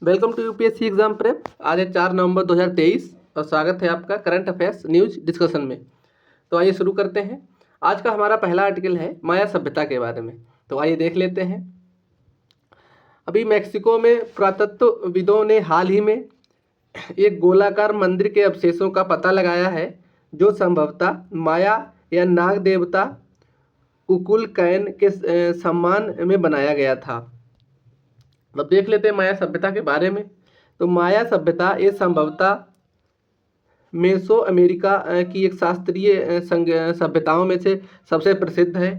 Welcome to UPSC exam prep. आज है 4 नवंबर 2023 और स्वागत है आपका करंट अफेयर्स न्यूज डिस्कशन में। तो आइए शुरू करते हैं। आज का हमारा पहला आर्टिकल है माया सभ्यता के बारे में। तो आइए देख लेते हैं। अभी मैक्सिको में पुरातत्वविदों ने हाल ही में एक गोलाकार मंदिर के अवशेषों का पता लगाया है जो संभवतः माया या नाग देवता कुकुलकैन के सम्मान में बनाया गया था। अब देख लेते हैं माया सभ्यता के बारे में। तो माया सभ्यता ये संभवतः मेसो अमेरिका की एक शास्त्रीय सभ्यताओं में से सबसे प्रसिद्ध है।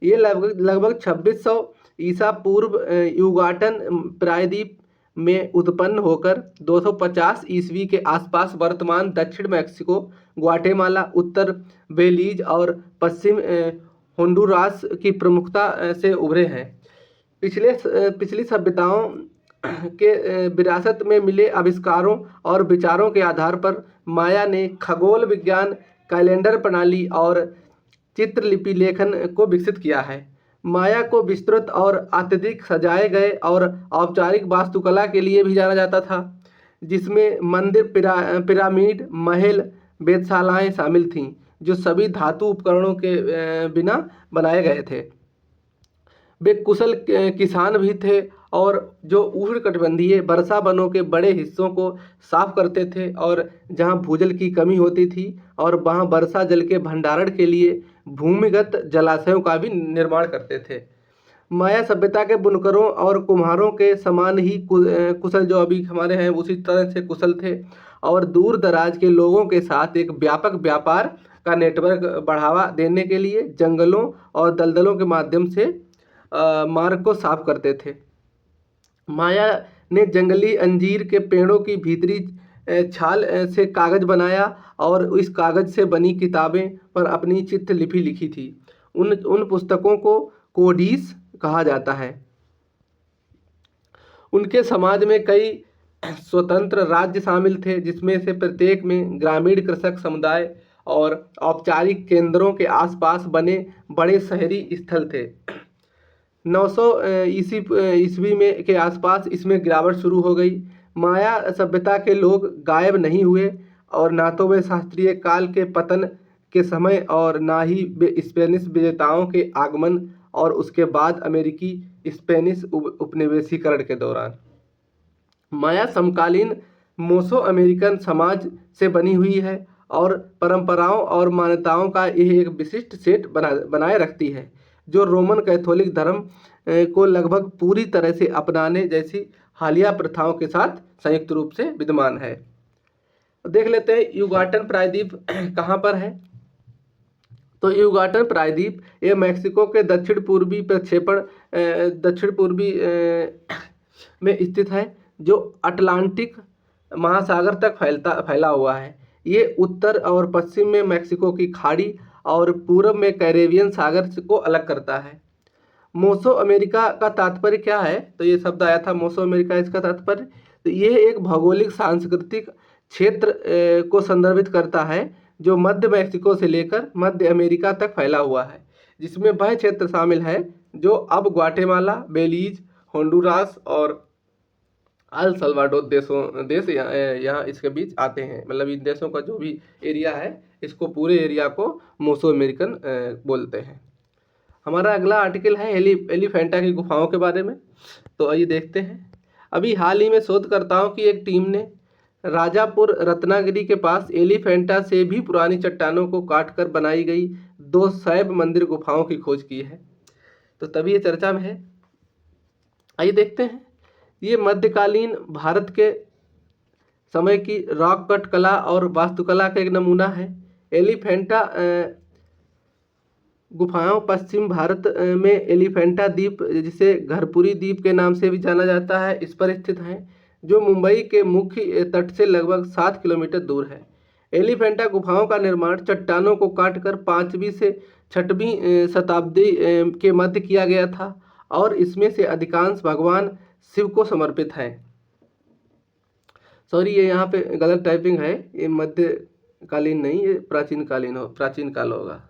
ये लगभग 2600 ईसा पूर्व युगाटन प्रायद्वीप में उत्पन्न होकर 250 ईस्वी के आसपास वर्तमान दक्षिण मैक्सिको, ग्वाटेमाला, उत्तर बेलीज और पश्चिम होंडुरास की प्रमुखता से उभरे हैं। पिछली सभ्यताओं के विरासत में मिले आविष्कारों और विचारों के आधार पर माया ने खगोल विज्ञान, कैलेंडर प्रणाली और चित्रलिपि लेखन को विकसित किया है। माया को विस्तृत और अत्यधिक सजाए गए और औपचारिक वास्तुकला के लिए भी जाना जाता था, जिसमें मंदिर, पिरामिड, महल, वेधशालाएं शामिल थीं, जो सभी धातु उपकरणों के बिना बनाए गए थे। वे कुशल किसान भी थे और जो उष्णकटिबंधीय वर्षा वनों के बड़े हिस्सों को साफ करते थे और जहां भूजल की कमी होती थी और वहां वर्षा जल के भंडारण के लिए भूमिगत जलाशयों का भी निर्माण करते थे। माया सभ्यता के बुनकरों और कुम्हारों के समान ही कुशल जो अभी हमारे हैं उसी तरह से कुशल थे और दूर दराज के लोगों के साथ एक व्यापक व्यापार का नेटवर्क बढ़ावा देने के लिए जंगलों और दलदलों के माध्यम से मार्ग को साफ करते थे। माया ने जंगली अंजीर के पेड़ों की भीतरी छाल से कागज बनाया और इस कागज से बनी किताबें पर अपनी चित्रलिपि लिखी थी। उन पुस्तकों को कोडीस कहा जाता है। उनके समाज में कई स्वतंत्र राज्य शामिल थे, जिसमें से प्रत्येक में ग्रामीण कृषक समुदाय और औपचारिक केंद्रों के आसपास बने बड़े शहरी स्थल थे। 900 ईस्वी में के आसपास इसमें गिरावट शुरू हो गई। माया सभ्यता के लोग गायब नहीं हुए और ना तो वे शास्त्रीय काल के पतन के समय और ना ही वे स्पेनिश विजेताओं के आगमन और उसके बाद अमेरिकी स्पेनिश उपनिवेशीकरण के दौरान। माया समकालीन मोसो अमेरिकन समाज से बनी हुई है और परंपराओं और मान्यताओं का यह एक विशिष्ट सेट बनाए रखती है, जो रोमन कैथोलिक धर्म को लगभग पूरी तरह से अपनाने जैसी हालिया प्रथाओं के साथ संयुक्त रूप से विद्यमान है। देख लेते हैं युगाटन प्रायद्वीप कहाँ पर है। तो युगाटन प्रायद्वीप ये मैक्सिको के दक्षिण पूर्वी में स्थित है, जो अटलांटिक महासागर तक फैला हुआ है। ये उत्तर और पश्चिम में मैक्सिको की खाड़ी और पूर्व में कैरेबियन सागर को अलग करता है। मोसो अमेरिका का तात्पर्य क्या है? तो ये शब्द आया था मोसो अमेरिका, इसका तात्पर्य तो ये एक भौगोलिक सांस्कृतिक क्षेत्र को संदर्भित करता है जो मध्य मैक्सिको से लेकर मध्य अमेरिका तक फैला हुआ है, जिसमें वह क्षेत्र शामिल है जो अब ग्वाटेमाला, बेलीज, होंडुरास और अल सल्वाडोर देश यहाँ इसके बीच आते हैं। मतलब इन देशों का जो भी एरिया है, इसको पूरे एरिया को मोसो अमेरिकन बोलते हैं। हमारा अगला आर्टिकल है एलिफेंटा की गुफाओं के बारे में। तो आइए देखते हैं। अभी हाल ही में शोधकर्ताओं की एक टीम ने राजापुर रत्नागिरी के पास एलिफेंटा से भी पुरानी चट्टानों को काटकर बनाई गई 2 शैव मंदिर गुफाओं की खोज की है। तो तभी ये चर्चा में है। आइए देखते हैं। ये मध्यकालीन भारत के समय की रॉक कट कला और वास्तुकला का एक नमूना है। एलिफेंटा गुफाओं पश्चिम भारत में एलिफेंटा द्वीप, जिसे घरपुरी द्वीप के नाम से भी जाना जाता है, इस पर स्थित हैं, जो मुंबई के मुख्य तट से लगभग 7 किलोमीटर दूर है। एलिफेंटा गुफाओं का निर्माण चट्टानों को काटकर 5वीं से 6वीं शताब्दी के मध्य किया गया था और इसमें से अधिकांश भगवान शिव को समर्पित हैं। सॉरी, ये यहाँ पे गलत टाइपिंग है, ये मध्यकालीन नहीं, ये प्राचीन काल होगा।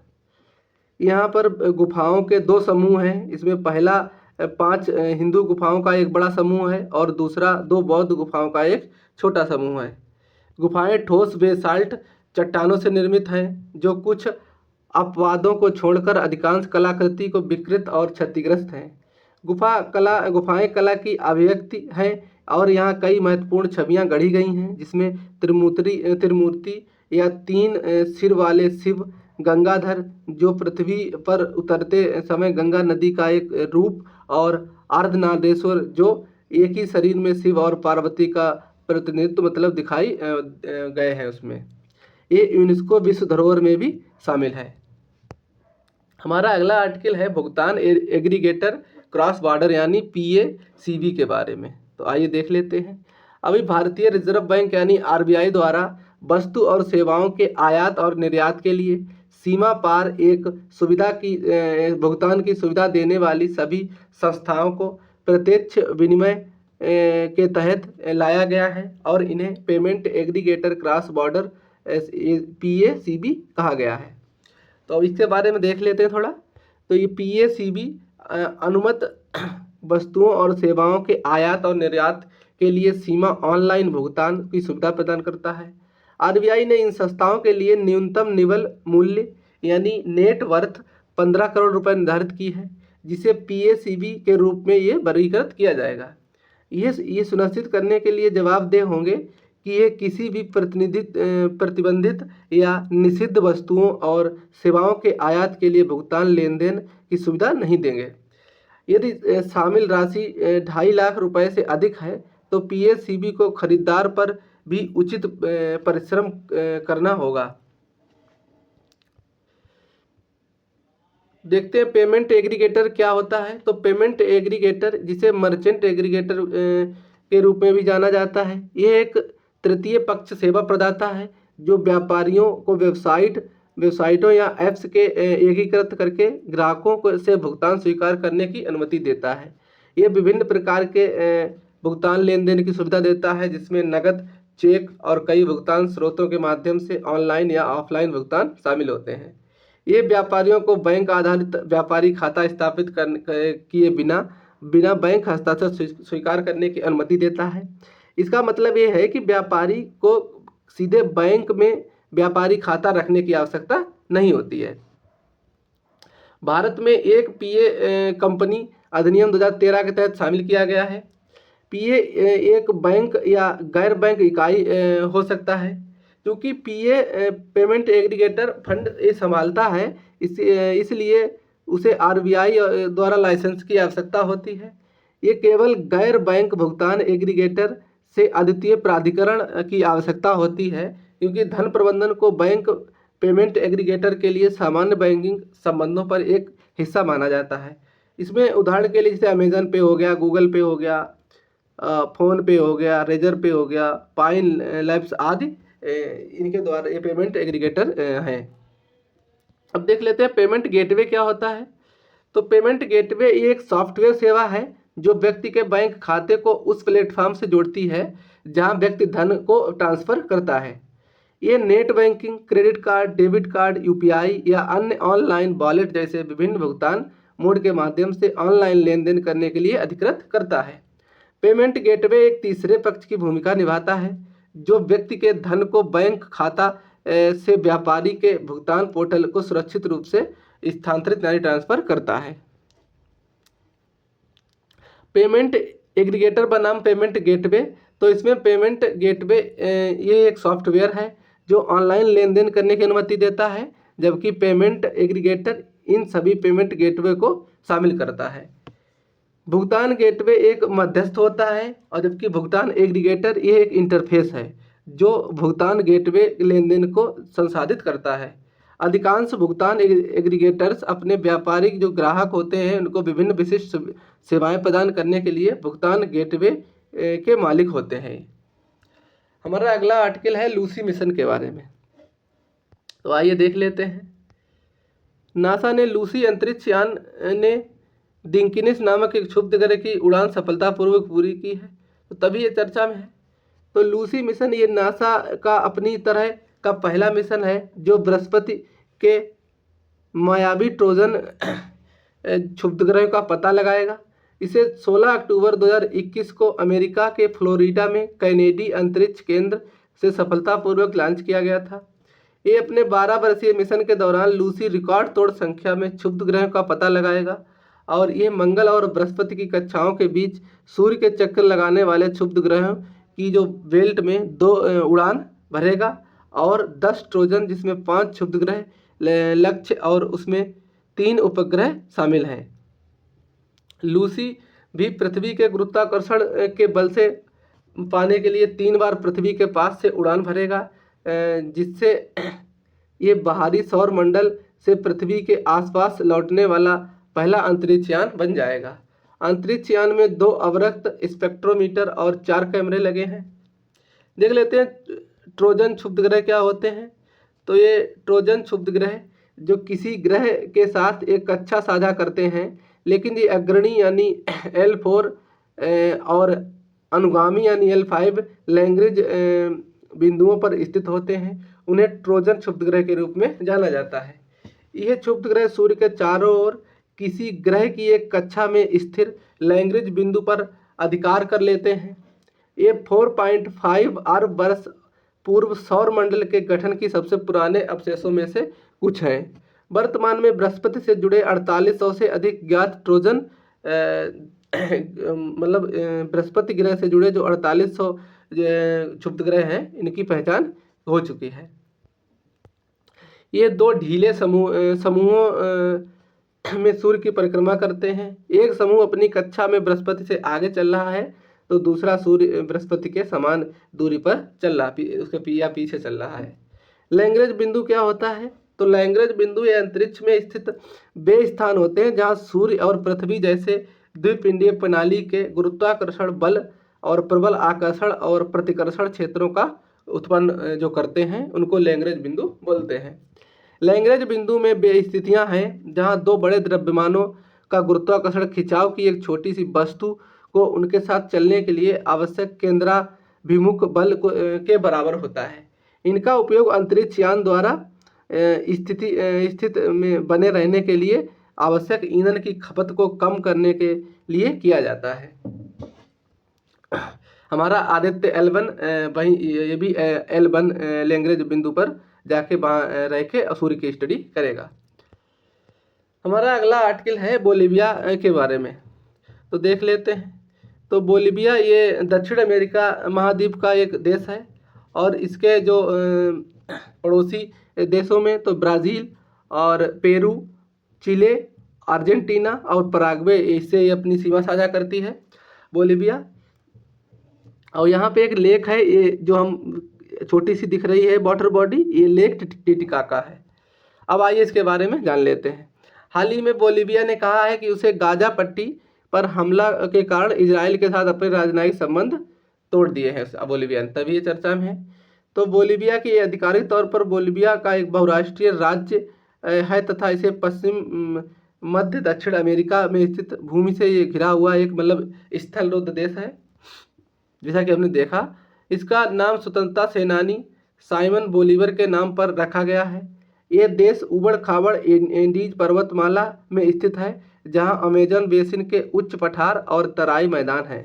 यहाँ पर गुफाओं के 2 समूह हैं। इसमें पहला 5 हिंदू गुफाओं का एक बड़ा समूह है और दूसरा 2 बौद्ध गुफाओं का एक छोटा समूह है। गुफाएं ठोस बेसाल्ट चट्टानों से निर्मित हैं जो कुछ अपवादों को छोड़कर अधिकांश कलाकृति को विकृत और क्षतिग्रस्त हैं। गुफाएं कला की अभिव्यक्ति हैं और यहाँ कई महत्वपूर्ण छवियां गढ़ी गई हैं, जिसमें त्रिमूर्ति या 3 सिर वाले शिव, गंगाधर जो पृथ्वी पर उतरते समय गंगा नदी का एक रूप, और अर्धनादेश्वर जो एक ही शरीर में शिव और पार्वती का प्रतिनिधित्व मतलब दिखाई गए हैं उसमें। ये यूनेस्को विश्व धरोहर में भी शामिल है। हमारा अगला आर्टिकल है भुगतान एग्रीगेटर क्रॉस बॉर्डर यानी PACB के बारे में। तो आइए देख लेते हैं। अभी भारतीय रिजर्व बैंक यानी RBI द्वारा वस्तु और सेवाओं के आयात और निर्यात के लिए सीमा पार एक सुविधा की भुगतान की सुविधा देने वाली सभी संस्थाओं को प्रत्यक्ष विनिमय के तहत लाया गया है और इन्हें payment aggregator cross border PACB कहा गया है। तो अब इसके बारे में देख लेते हैं थोड़ा। तो ये PACB अनुमत वस्तुओं और सेवाओं के आयात और निर्यात के लिए सीमा ऑनलाइन भुगतान की सुविधा प्रदान करता है। RBI ने इन संस्थाओं के लिए न्यूनतम निवल मूल्य यानी नेट वर्थ 15 करोड़ रुपए निर्धारित की है, जिसे PACB के रूप में ये वर्गीकृत किया जाएगा। ये सुनिश्चित करने के लिए जवाबदेह होंगे कि ये किसी भी प्रतिबंधित या निषिद्ध वस्तुओं और सेवाओं के आयात के लिए भुगतान लेन देन की सुविधा नहीं देंगे। यदि शामिल राशि 2.5 लाख रुपए से अधिक है तो PACB को खरीदार पर भी उचित परिश्रम करना होगा। देखते हैं पेमेंट एग्रीगेटर क्या होता है। तो पेमेंट एग्रीगेटर, जिसे मर्चेंट एग्रीगेटर के रूप में भी जाना जाता है, यह एक तृतीय पक्ष सेवा प्रदाता है जो व्यापारियों को वेबसाइटों या ऐप्स के एकीकृत करके ग्राहकों को से भुगतान स्वीकार करने की अनुमति देता है। ये विभिन्न प्रकार के भुगतान लेन देन की सुविधा देता है, जिसमें नकद, चेक और कई भुगतान स्रोतों के माध्यम से ऑनलाइन या ऑफलाइन भुगतान शामिल होते हैं। ये व्यापारियों को बैंक आधारित व्यापारी खाता स्थापित किए बिना बैंक हस्ताक्षर स्वीकार करने की अनुमति देता है। इसका मतलब ये है कि व्यापारी को सीधे बैंक में व्यापारी खाता रखने की आवश्यकता नहीं होती है। भारत में एक PA कंपनी अधिनियम 2013 के तहत शामिल किया गया है। PA एक बैंक या गैर बैंक इकाई हो सकता है। क्योंकि PA पेमेंट एग्रीगेटर फंड ये संभालता है, इसलिए उसे RBI द्वारा लाइसेंस की आवश्यकता होती है। ये केवल गैर बैंक भुगतान एग्रीगेटर से अद्वितीय प्राधिकरण की आवश्यकता होती है, क्योंकि धन प्रबंधन को बैंक पेमेंट एग्रीगेटर के लिए सामान्य बैंकिंग संबंधों पर एक हिस्सा माना जाता है। इसमें उदाहरण के लिए जैसे अमेजन पे हो गया, गूगल पे हो गया, फ़ोन पे हो गया, रेजर पे हो गया, पाइन लैब्स आदि इनके द्वारा ये पेमेंट एग्रीगेटर हैं। अब देख लेते हैं पेमेंट गेटवे क्या होता है। तो पेमेंट गेटवे ये एक सॉफ्टवेयर सेवा है जो व्यक्ति के बैंक खाते को उस प्लेटफॉर्म से जोड़ती है जहां व्यक्ति धन को ट्रांसफ़र करता है। ये net banking, credit card, debit card, UPI या अन्य ऑनलाइन वॉलेट जैसे विभिन्न भुगतान मोड के माध्यम से ऑनलाइन लेन देन करने के लिए अधिकृत करता है। पेमेंट गेटवे एक तीसरे पक्ष की भूमिका निभाता है जो व्यक्ति के धन को बैंक खाता से व्यापारी के भुगतान पोर्टल को सुरक्षित रूप से स्थानांतरित यानी ट्रांसफर करता है। पेमेंट एग्रीगेटर बनाम पेमेंट गेटवे। तो इसमें पेमेंट गेटवे ये एक सॉफ्टवेयर है जो ऑनलाइन लेन देन करने की अनुमति देता है, जबकि पेमेंट एग्रीगेटर इन सभी पेमेंट गेटवे को शामिल करता है। भुगतान गेटवे एक मध्यस्थ होता है और जबकि भुगतान एग्रीगेटर ये एक इंटरफेस है जो भुगतान गेटवे लेन देन को संसाधित करता है। अधिकांश भुगतान एग्रीगेटर्स अपने व्यापारिक जो ग्राहक होते हैं उनको विभिन्न विशिष्ट सेवाएं प्रदान करने के लिए भुगतान गेटवे के मालिक होते हैं। हमारा अगला आर्टिकल है लूसी मिशन के बारे में। तो आइए देख लेते हैं। नासा ने लूसी अंतरिक्ष यान ने डिंकिनेस नामक एक क्षुब्ध ग्रह की उड़ान सफलतापूर्वक पूरी की है, तो तभी ये चर्चा में है। तो लूसी मिशन ये नासा का अपनी तरह का पहला मिशन है जो बृहस्पति के मायावी ट्रोजन क्षुब्ध ग्रह का पता लगाएगा। इसे 16 अक्टूबर 2021 को अमेरिका के फ्लोरिडा में कैनेडी अंतरिक्ष केंद्र से सफलतापूर्वक लॉन्च किया गया था। ये अपने 12 वर्षीय मिशन के दौरान लूसी रिकॉर्ड तोड़ संख्या में क्षुब्ध ग्रहों का पता लगाएगा और ये मंगल और बृहस्पति की कक्षाओं के बीच सूर्य के चक्कर लगाने वाले क्षुब्ध ग्रहों की जो बेल्ट में 2 उड़ान भरेगा और 10 ट्रोजन जिसमें 5 क्षुब्ध ग्रह लक्ष्य और उसमें 3 उपग्रह शामिल हैं। लूसी भी पृथ्वी के गुरुत्वाकर्षण के बल से पाने के लिए 3 बार पृथ्वी के पास से उड़ान भरेगा, जिससे ये बाहरी सौर मंडल से पृथ्वी के आसपास लौटने वाला पहला अंतरिक्ष यान बन जाएगा। अंतरिक्ष यान में 2 अवरक्त स्पेक्ट्रोमीटर और 4 कैमरे लगे हैं। देख लेते हैं ट्रोजन क्षुब्ध ग्रह क्या होते हैं। तो ये ट्रोजन क्षुब्ध ग्रह जो किसी ग्रह के साथ एक कक्षा साझा करते हैं, लेकिन ये अग्रणी यानी L4 और अनुगामी यानी L5 लैग्रेंज बिंदुओं पर स्थित होते हैं, उन्हें ट्रोजन क्षुब्ध ग्रह के रूप में जाना जाता है। यह क्षुब्ध ग्रह सूर्य के चारों ओर किसी ग्रह की एक कक्षा में स्थिर लैग्रेंज बिंदु पर अधिकार कर लेते हैं। ये 4.5 अरब वर्ष पूर्व सौर मंडल के गठन की सबसे पुराने अवशेषों में से कुछ हैं। वर्तमान में बृहस्पति से जुड़े 4800 से अधिक ज्ञात ट्रोजन मतलब बृहस्पति ग्रह से जुड़े जो 4800 क्षुब्ध ग्रह हैं, इनकी पहचान हो चुकी है। ये 2 ढीले समूहों में सूर्य की परिक्रमा करते हैं। एक समूह अपनी कक्षा में बृहस्पति से आगे चल रहा है, तो दूसरा सूर्य बृहस्पति के समान दूरी पर चल रहा, उसके या पीछे चल रहा है। लैग्रेंज बिंदु क्या होता है? तो लैग्रेंज बिंदु ये अंतरिक्ष में स्थित वे स्थान होते हैं जहां सूर्य और पृथ्वी जैसे द्विपिंडीय प्रणाली के गुरुत्वाकर्षण बल और प्रबल आकर्षण और प्रतिकर्षण क्षेत्रों का उत्पन्न जो करते हैं, उनको लैग्रेंज बिंदु बोलते हैं। लैग्रेंज बिंदु में वे स्थितियां हैं जहां 2 बड़े द्रव्यमानों का गुरुत्वाकर्षण खिंचाव की एक छोटी सी वस्तु को उनके साथ चलने के लिए आवश्यक केंद्राभिमुख बल के बराबर होता है। इनका उपयोग अंतरिक्ष यान द्वारा स्थित में बने रहने के लिए आवश्यक ईंधन की खपत को कम करने के लिए किया जाता है। हमारा आदित्य L1 वहीं ये भी L1 लैग्रेंज बिंदु पर जाके वहाँ रह के सूर्य की स्टडी करेगा। हमारा अगला आर्टिकल है बोलिविया के बारे में, तो देख लेते हैं। तो बोलिविया ये दक्षिण अमेरिका महाद्वीप का एक देश है और इसके जो पड़ोसी देशों में तो ब्राज़ील और पेरू, चिले, अर्जेंटीना और पराग्वे, इससे ये अपनी सीमा साझा करती है बोलिविया। और यहाँ पे एक लेक है, ये जो हम छोटी सी दिख रही है वाटर बॉडी, ये लेक टिटिकाका है। अब आइए इसके बारे में जान लेते हैं। हाल ही में बोलिविया ने कहा है कि उसे गाजा पट्टी पर हमला के कारण इजराइल के साथ अपने राजनयिक संबंध तोड़ दिए हैं बोलिविया ने, तभी ये चर्चा में है। तो बोलिविया की आधिकारिक तौर पर बोलिविया का एक बहुराष्ट्रीय राज्य है तथा इसे पश्चिम मध्य दक्षिण अमेरिका में स्थित भूमि से ये घिरा हुआ एक मतलब स्थलरुद्ध देश है। जैसा कि हमने देखा, इसका नाम स्वतंत्रता सेनानी साइमन बोलीवर के नाम पर रखा गया है। ये देश उबड़ खाबड़ एंडीज पर्वतमाला में स्थित है, जहां अमेजन बेसिन के उच्च पठार और तराई मैदान हैं।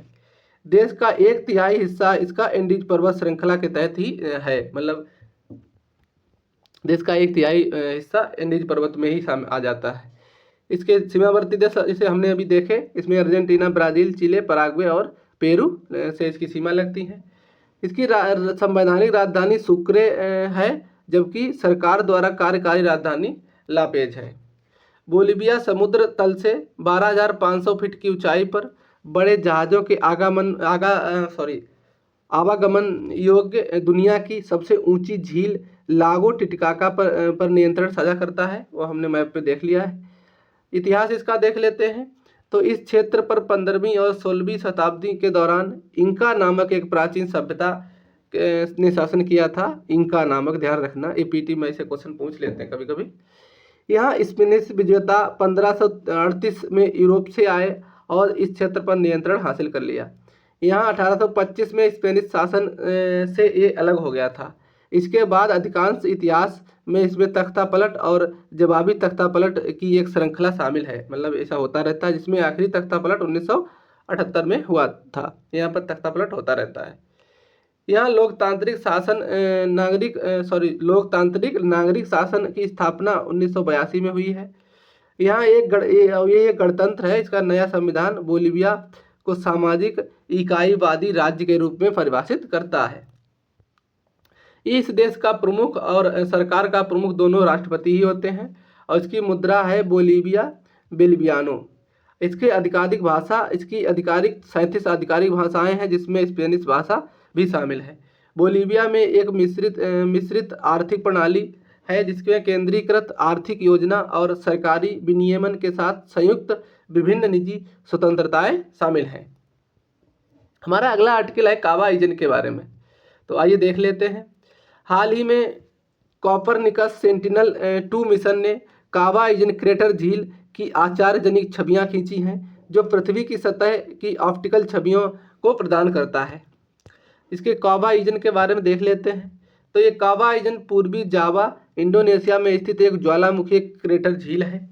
देश का 1/3 हिस्सा इसका एंडीज पर्वत श्रृंखला के तहत ही है, मतलब देश का 1/3 हिस्सा एंडीज पर्वत में ही आ जाता है। इसके सीमावर्ती देश जिसे हमने अभी देखे, इसमें अर्जेंटीना, ब्राज़ील, चिले, पराग्वे और पेरू से इसकी सीमा लगती है। इसकी संवैधानिक राजधानी सुक्रे है, जबकि सरकार द्वारा कार्यकारी राजधानी लापेज है। बोलिविया समुद्र तल से 12,500 फीट की ऊंचाई पर बड़े जहाज़ों के आवागमन योग्य दुनिया की सबसे ऊंची झील लागो टिटिकाका पर नियंत्रण साझा करता है, वो हमने मैप पे देख लिया है। इतिहास इसका देख लेते हैं। तो इस क्षेत्र पर 15वीं और 16वीं शताब्दी के दौरान इंका नामक एक प्राचीन सभ्यता ने शासन किया था। इंका नामक, ध्यान रखना, एपीटी में ऐसे क्वेश्चन पूछ लेते हैं कभी कभी। यहाँ स्पेनिश विजेता 1538 में यूरोप से आए और इस क्षेत्र पर नियंत्रण हासिल कर लिया। यहाँ 1825 में स्पेनिश शासन से ये अलग हो गया था। इसके बाद अधिकांश इतिहास में इसमें तख्ता पलट और जवाबी तख्ता पलट की एक श्रृंखला शामिल है। मतलब ऐसा होता रहता है, जिसमें आखिरी तख्ता पलट 1978 में हुआ था। यहाँ पर तख्ता पलट होता रहता है। यहाँ लोकतांत्रिक नागरिक शासन की स्थापना 1982 में हुई है। यहाँ ये एक गणतंत्र है। इसका नया संविधान बोलीविया को सामाजिक इकाईवादी राज्य के रूप में परिभाषित करता है। इस देश का प्रमुख और सरकार का प्रमुख दोनों राष्ट्रपति ही होते हैं और इसकी मुद्रा है बोलिवियानो। इसकी आधिकारिक 37 आधिकारिक भाषाएं हैं, जिसमें स्पेनिश भाषा भी शामिल है। बोलीविया में एक मिश्रित आर्थिक प्रणाली है, जिसमें केंद्रीकृत आर्थिक योजना और सरकारी विनियमन के साथ संयुक्त विभिन्न निजी स्वतंत्रताएं शामिल हैं। हमारा अगला आर्टिकल है कावा रीजन के बारे में। तो आइए देख लेते हैं। हाल ही में कोपरनिकस सेंटिनल-2 मिशन ने कावा रीजन क्रेटर झील की आश्चर्यजनक छवियां खींची हैं, जो पृथ्वी की सतह की ऑप्टिकल छवियों को प्रदान करता है। इसके कावा रीजन के बारे में देख लेते हैं। तो ये कावा रीजन पूर्वी जावा इंडोनेशिया में स्थित एक ज्वालामुखी क्रेटर झील है।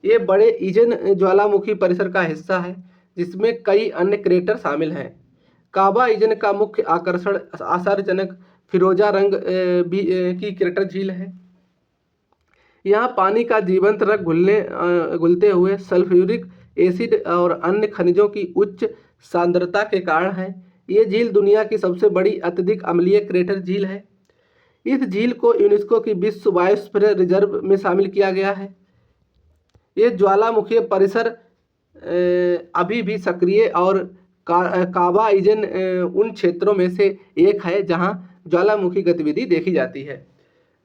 ये बड़े रीजन ज्वालामुखी परिसर का हिस्सा है, जिसमें कई अन्य क्रेटर शामिल हैं। कावा रीजन का मुख्य आकर्षण आश्चर्यजनक फिरोजा रंग की क्रेटर झील है। यहाँ पानी का जीवंत रंग घुलते हुए सल्फ्यूरिक एसिड और अन्य खनिजों की उच्च सांद्रता के कारण है। ये झील दुनिया की सबसे बड़ी अत्यधिक अम्लीय क्रेटर झील है। इस झील को यूनेस्को की विश्व बायोस्फीयर रिजर्व में शामिल किया गया है। ये ज्वालामुखी परिसर अभी भी सक्रिय और कावा रीजन उन क्षेत्रों में से एक है जहां ज्वालामुखी गतिविधि देखी जाती है।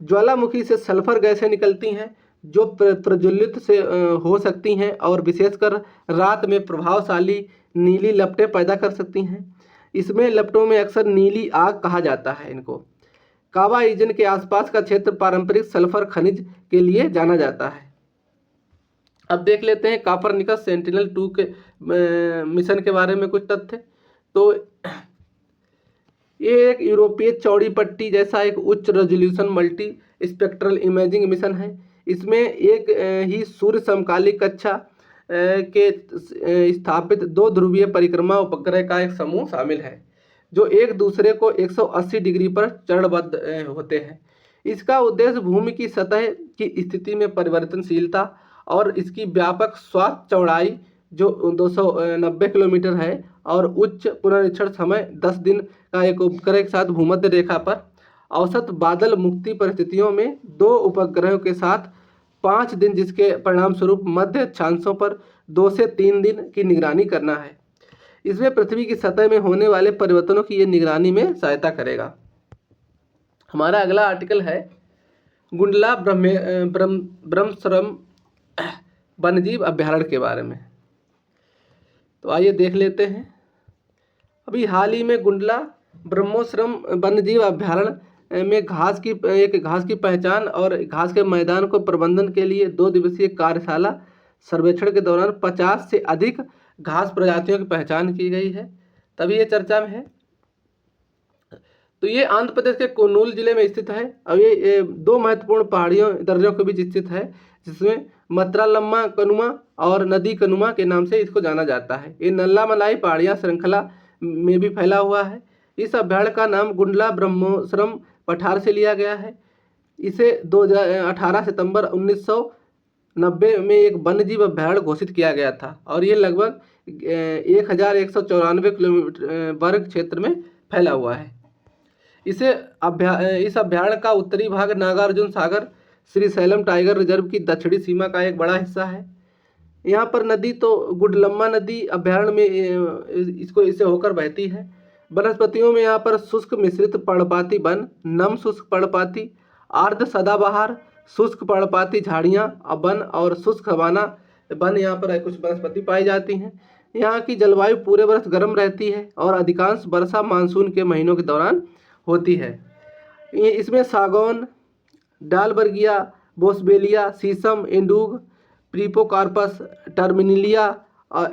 ज्वालामुखी से सल्फर गैसें निकलती हैं, जो प्रज्वलित से हो सकती हैं और विशेषकर रात में प्रभावशाली नीली लपटें पैदा कर सकती हैं। इसमें लपटों में अक्सर नीली आग कहा जाता है। इनको कावा रीजन के आसपास का क्षेत्र पारंपरिक सल्फर खनिज के लिए जाना जाता है। अब देख लेते हैं कोपरनिकस सेंटिनल-2 के मिशन के बारे में कुछ तथ्य। तो ये एक यूरोपीय चौड़ी पट्टी जैसा एक उच्च resolution multi spectral imaging mission है। इसमें एक ही सूर्य समकालिक कक्षा के स्थापित 2 ध्रुवीय परिक्रमा उपग्रह का एक समूह शामिल है, जो एक दूसरे को 180 डिग्री पर चरणबद्ध होते हैं। इसका उद्देश्य भूमि की सतह की स्थिति में परिवर्तनशीलता और इसकी व्यापक स्वास्थ्य चौड़ाई जो 290 किलोमीटर है और उच्च पुनरीक्षण समय 10 दिन का एक उपग्रह के साथ भूमध्य रेखा पर औसत बादल मुक्ति परिस्थितियों में 2 उपग्रहों के साथ 5 दिन, जिसके परिणाम स्वरूप मध्य अक्षांशों पर 2 से 3 दिन की निगरानी करना है। इसमें पृथ्वी की सतह में होने वाले परिवर्तनों की ये निगरानी में सहायता करेगा। हमारा अगला आर्टिकल है गुंडला ब्रह्मोत्सरम वन्यजीव अभ्यारण्य के बारे में। तो आइए देख लेते हैं। अभी हाल ही में गुंडला ब्रह्मोत्सरम वन्यजीव अभ्यारण्य में घास की पहचान और घास के मैदान को प्रबंधन के लिए 2 दिवसीय कार्यशाला सर्वेक्षण के दौरान 50 से अधिक घास प्रजातियों की पहचान की गई है, तभी ये चर्चा में है। तो ये आंध्र प्रदेश के कर्नूल जिले में स्थित है और ये 2 महत्वपूर्ण पहाड़ियों दर्रों के बीच स्थित है, जिसमें मत्रालम्मा कनुमा और नदी कनुमा के नाम से इसको जाना जाता है। ये नल्लामलाई पहाड़ियाँ श्रृंखला में भी फैला हुआ है। इस अभ्यारण्य का नाम गुंडला ब्रह्मोत्सरम पठार से लिया गया है। इसे 18 सितंबर 1990 में एक वन्यजीव अभ्यारण्य घोषित किया गया था और ये लगभग 1194 किलोमीटर वर्ग क्षेत्र में फैला हुआ है। इस अभ्यारण्य का उत्तरी भाग नागार्जुन सागर श्रीशैलम टाइगर रिजर्व की दक्षिणी सीमा का एक बड़ा हिस्सा है। यहाँ पर नदी तो गुंडलम्मा नदी अभ्यारण्य में इसे होकर बहती है। वनस्पतियों में यहाँ पर शुष्क मिश्रित पर्णपाती वन, नम शुष्क पर्णपाती, आर्द्र सदाबहार, शुष्क पर्णपाती झाड़ियाँ वन और शुष्क हवाना वन यहाँ पर कुछ वनस्पति पाई जाती हैं। यहाँ की जलवायु पूरे वर्ष गर्म रहती है और अधिकांश वर्षा मानसून के महीनों के दौरान होती है। इसमें सागौन, डालबर्गिया, बोसबेलिया, शीशम, इंडूग, प्रीपोकार्पस, टर्मिनिलिया,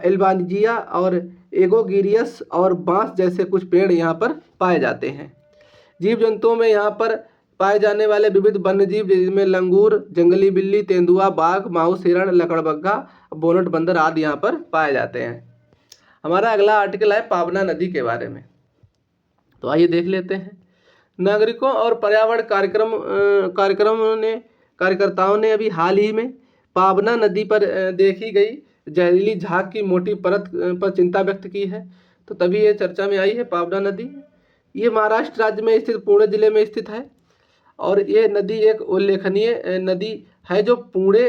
एल्बानिजिया और एगोगिरियस और बांस जैसे कुछ पेड़ यहाँ पर पाए जाते हैं। जीव जंतुओं में यहाँ पर पाए जाने वाले विविध वन्यजीव जिसमें लंगूर, जंगली बिल्ली, तेंदुआ, बाघ, माउस, हिरण, लकड़बग्घा, बोनट बंदर आदि यहाँ पर पाए जाते हैं। हमारा अगला आर्टिकल है पावना नदी के बारे में, तो आइए देख लेते हैं। नागरिकों और पर्यावरण कार्यकर्ताओं ने अभी हाल ही में पावना नदी पर देखी गई जहरीली झाग की मोटी परत पर चिंता व्यक्त की है, तो तभी ये चर्चा में आई है पावना नदी। ये महाराष्ट्र राज्य में स्थित पुणे जिले में स्थित है और ये नदी एक उल्लेखनीय नदी है जो पुणे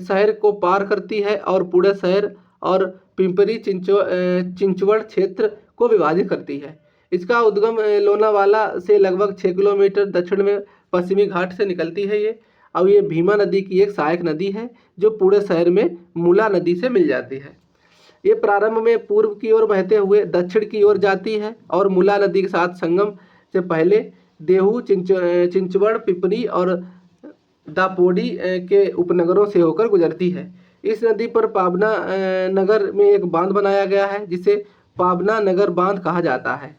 शहर को पार करती है और पुणे शहर और पिंपरी चिंचवड़ क्षेत्र को विभाजित करती है। इसका उद्गम लोनावाला से लगभग 6 किलोमीटर दक्षिण में पश्चिमी घाट से निकलती है ये, और ये भीमा नदी की एक सहायक नदी है जो पुणे शहर में मूला नदी से मिल जाती है। ये प्रारंभ में पूर्व की ओर बहते हुए दक्षिण की ओर जाती है और मूला नदी के साथ संगम से पहले देहू, चिंचवड़, पिपरी और दापोडी के उपनगरों से होकर गुजरती है। इस नदी पर पावना नगर में एक बांध बनाया गया है जिसे पावना नगर बांध कहा जाता है।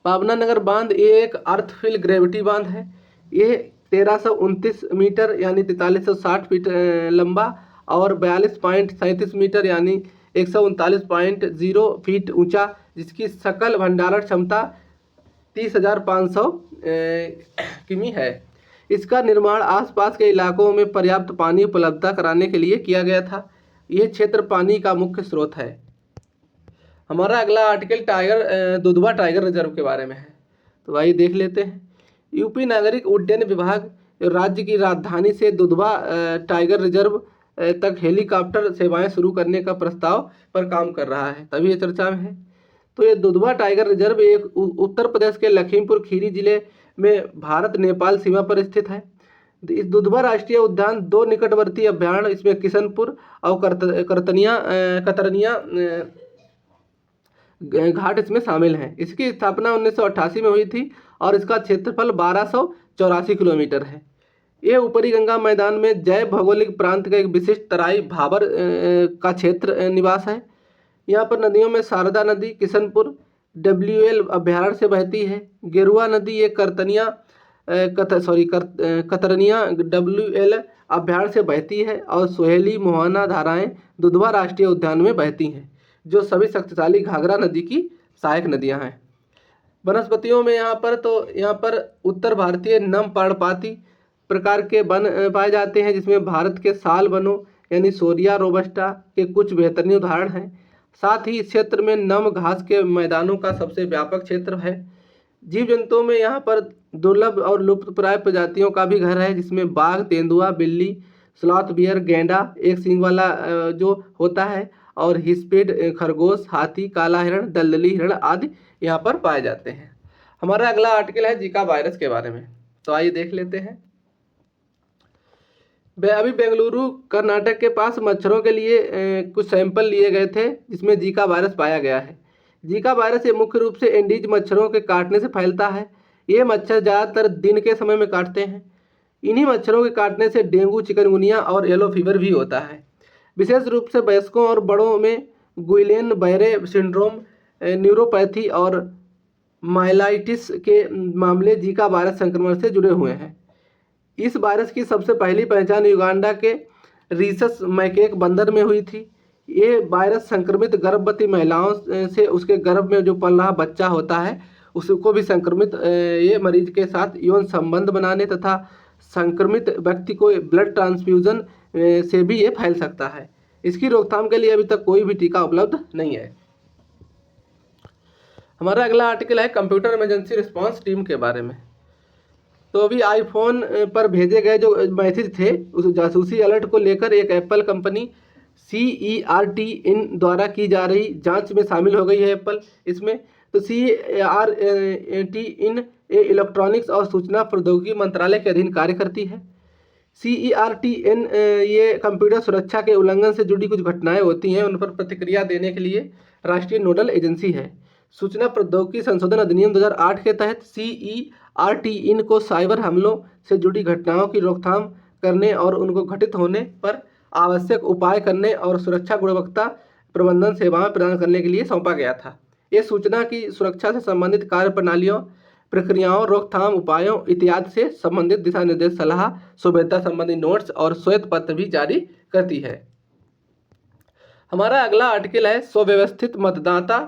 पावना नगर बांध ये एक अर्थफिल ग्रेविटी बांध है। ये 1329 मीटर यानी 4360 फीट लंबा और 42.37 मीटर यानी 139.0 फीट ऊंचा, जिसकी सकल भंडारण क्षमता 30,500 किमी है। इसका निर्माण आसपास के इलाकों में पर्याप्त पानी उपलब्धता कराने के लिए किया गया था। यह क्षेत्र पानी का मुख्य स्रोत है। हमारा अगला आर्टिकल दुधवा टाइगर रिजर्व के बारे में है, तो आइए देख लेते हैं। यूपी नागरिक उड्डयन विभाग राज्य की राजधानी से दुधवा टाइगर रिजर्व तक हेलीकॉप्टर सेवाएं शुरू करने का प्रस्ताव पर काम कर रहा है, तभी ये चर्चा में है। तो ये दुधवा टाइगर रिजर्व एक उत्तर प्रदेश के लखीमपुर खीरी जिले में भारत नेपाल सीमा पर स्थित है। इस दुधवा राष्ट्रीय उद्यान 2 निकटवर्ती अभयारण्य इसमें किशनपुर और कतरनिया घाट इसमें शामिल हैं। इसकी स्थापना 1988 में हुई थी और इसका क्षेत्रफल 1284 किलोमीटर है। ये ऊपरी गंगा मैदान में जैव भौगोलिक प्रांत का एक विशिष्ट तराई भाबर का क्षेत्र निवास है। यहाँ पर नदियों में शारदा नदी किशनपुर WL अभयारण्य से बहती है। गेरुआ नदी ये कतरनिया WL अभयारण्य से बहती है और सोहेली मोहना धाराएं दुधवा राष्ट्रीय उद्यान में बहती हैं, जो सभी शक्तिशाली घाघरा नदी की सहायक नदियां हैं। वनस्पतियों में यहाँ पर उत्तर भारतीय नम पर्णपाती प्रकार के वन पाए जाते हैं, जिसमें भारत के साल वनों यानी सोरिया रोबस्टा के कुछ बेहतरीन उदाहरण हैं। साथ ही इस क्षेत्र में नम घास के मैदानों का सबसे व्यापक क्षेत्र है। जीव जंतुओं में यहाँ पर दुर्लभ और लुप्तप्राय प्रजातियों का भी घर है, जिसमें बाघ, तेंदुआ, बिल्ली, स्लॉथ बियर, गेंडा, एक सींग वाला जो होता है, और हिस्पेड खरगोश, हाथी, काला हिरण, दलदली हिरण आदि यहाँ पर पाए जाते हैं। हमारा अगला आर्टिकल है जीका वायरस के बारे में, तो आइए देख लेते हैं। अभी बेंगलुरु कर्नाटक के पास मच्छरों के लिए कुछ सैंपल लिए गए थे, जिसमें जीका वायरस पाया गया है। जीका वायरस ये मुख्य रूप से एंडीज मच्छरों के काटने से फैलता है। ये मच्छर ज़्यादातर दिन के समय में काटते हैं। इन्हीं मच्छरों के काटने से डेंगू, चिकनगुनिया और येलो फीवर भी होता है। विशेष रूप से वयस्कों और बड़ों में गुइलेन बैरे सिंड्रोम, न्यूरोपैथी और माइलाइटिस के मामले जीका वायरस संक्रमण से जुड़े हुए हैं। इस वायरस की सबसे पहली पहचान युगांडा के रीसस मैकेक बंदर में हुई थी। ये वायरस संक्रमित गर्भवती महिलाओं से उसके गर्भ में जो पल रहा बच्चा होता है उसको भी संक्रमित ये मरीज के साथ यौन संबंध बनाने तथा संक्रमित व्यक्ति को ब्लड ट्रांसफ्यूजन से भी ये फैल सकता है। इसकी रोकथाम के लिए अभी तक कोई भी टीका उपलब्ध नहीं है। हमारा अगला आर्टिकल है कंप्यूटर इमरजेंसी रिस्पांस टीम के बारे में। तो अभी आईफोन पर भेजे गए जो मैसेज थे उस जासूसी अलर्ट को लेकर एक एप्पल कंपनी CERT-in द्वारा की जा रही जांच में शामिल हो गई है एप्पल इसमें। तो CERT-in इलेक्ट्रॉनिक्स और सूचना प्रौद्योगिकी मंत्रालय के अधीन कार्य करती है। CERT-in ये कंप्यूटर सुरक्षा के उल्लंघन से जुड़ी कुछ घटनाएं होती हैं उन पर प्रतिक्रिया देने के लिए राष्ट्रीय नोडल एजेंसी है। सूचना प्रौद्योगिकी संशोधन अधिनियम 2008 के तहत CERT-in को साइबर हमलों से जुड़ी घटनाओं की रोकथाम करने और उनको घटित होने पर आवश्यक उपाय करने और सुरक्षा गुणवत्ता प्रबंधन सेवाएं प्रदान करने के लिए सौंपा गया था। ये सूचना की सुरक्षा से संबंधित कार्य प्रणालियों प्रक्रियाओं, रोकथाम उपायों इत्यादि से संबंधित दिशा निर्देश, सलाह, शुभेच्छा संबंधी नोट्स और श्वेत पत्र भी जारी करती है। हमारा अगला आर्टिकल है सुव्यवस्थित मतदाता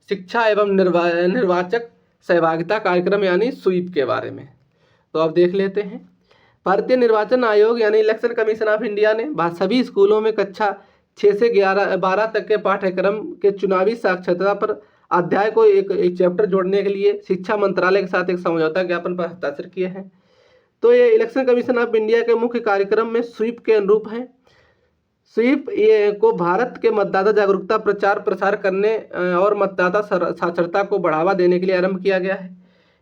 शिक्षा एवं निर्वाचक सहभागिता कार्यक्रम यानी स्वीप के बारे में। तो अब देख लेते हैं। भारतीय निर्वाचन आयोग यानी इलेक्शन कमीशन ऑफ इंडिया ने सभी स्कूलों में कक्षा 6 से 12 तक के पाठ्यक्रम के चुनावी साक्षरता पर अध्याय को एक चैप्टर जोड़ने के लिए शिक्षा मंत्रालय के साथ एक समझौता ज्ञापन पर हस्ताक्षर किए हैं। तो ये इलेक्शन कमीशन ऑफ इंडिया के मुख्य कार्यक्रम में स्वीप के अनुरूप हैं। स्वीप को भारत के मतदाता जागरूकता प्रचार प्रसार करने और मतदाता साक्षरता को बढ़ावा देने के लिए आरंभ किया गया है।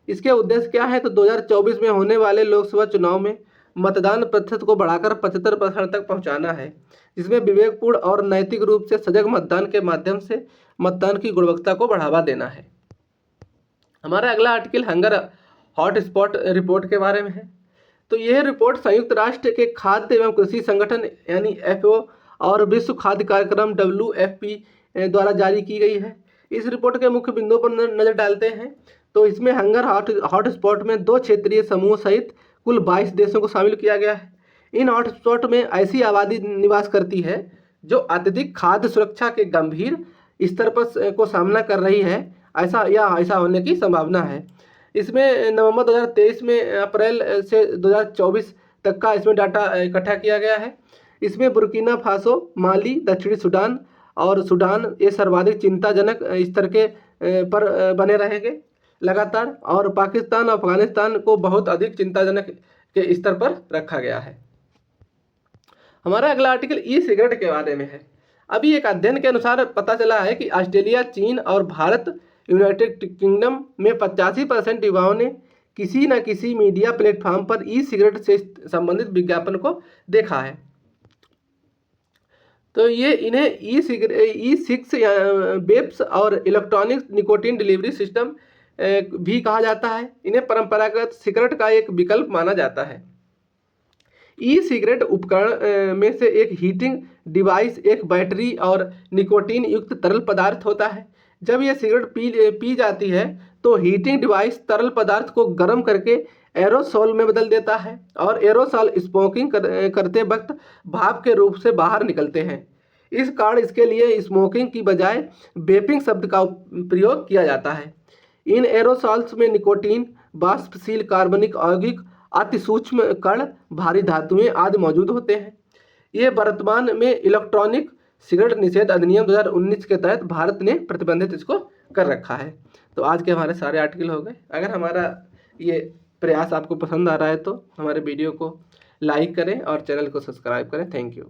इसके उद्देश्य क्या है? तो 2024 में होने वाले लोकसभा चुनाव में मतदान प्रतिशत को बढ़ाकर 75% तक पहुंचाना है, जिसमें विवेकपूर्ण और नैतिक रूप से सजग मतदान के माध्यम से मतदान की गुणवत्ता को बढ़ावा देना है। हमारा अगला आर्टिकल हंगर हॉटस्पॉट रिपोर्ट के बारे में है। तो यह रिपोर्ट संयुक्त राष्ट्र के खाद्य एवं कृषि संगठन यानी FAO और विश्व खाद्य कार्यक्रम WFP द्वारा जारी की गई है। इस रिपोर्ट के मुख्य बिंदुओं पर नजर डालते हैं। तो इसमें हंगर हॉटस्पॉट में 2 क्षेत्रीय समूह सहित कुल 22 देशों को शामिल किया गया है। इन हॉटस्पॉट में ऐसी आबादी निवास करती है जो अत्यधिक खाद्य सुरक्षा के गंभीर स्तर पर को सामना कर रही है, ऐसा होने की संभावना है। इसमें नवंबर 2023 में अप्रैल से 2024 तक का इसमें डाटा इकट्ठा किया गया है। इसमें बुर्किना फासो, माली, दक्षिणी सूडान और सूडान ये सर्वाधिक चिंताजनक स्तर के पर बने रहेंगे लगातार, और पाकिस्तान और अफगानिस्तान को बहुत अधिक चिंताजनक के स्तर पर रखा गया है। हमारा अगला आर्टिकल ई सिगरेट के बारे में है। अभी एक अध्ययन के अनुसार पता चला है कि ऑस्ट्रेलिया, चीन और भारत, यूनाइटेड किंगडम में 85% युवाओं ने किसी न किसी मीडिया प्लेटफॉर्म पर ई सिगरेट से संबंधित विज्ञापन को देखा है। तो ये इन्हें ई सिक्स वेब्स और इलेक्ट्रॉनिक निकोटीन डिलीवरी सिस्टम भी कहा जाता है। इन्हें परंपरागत सिगरेट का एक विकल्प माना जाता है। ई सिगरेट उपकरण में से एक हीटिंग डिवाइस एक बैटरी और निकोटीन युक्त तरल पदार्थ होता है। जब यह सिगरेट पी जाती है तो हीटिंग डिवाइस तरल पदार्थ को गर्म करके एरोसोल में बदल देता है और एरोसोल स्मोकिंग करते वक्त भाप के रूप से बाहर निकलते हैं। इस कारण इसके लिए स्मोकिंग की बजाय वेपिंग शब्द का प्रयोग किया जाता है। इन एरोसॉल्स में निकोटीन, वाष्पशील कार्बनिक यौगिक, अति सूक्ष्म कण, भारी धातुएं आदि मौजूद होते हैं। ये वर्तमान में इलेक्ट्रॉनिक सिगरेट निषेध अधिनियम 2019 के तहत भारत ने प्रतिबंधित इसको कर रखा है। तो आज के हमारे सारे आर्टिकल हो गए। अगर हमारा ये प्रयास आपको पसंद आ रहा है तो हमारे वीडियो को लाइक करें और चैनल को सब्सक्राइब करें। Thank you.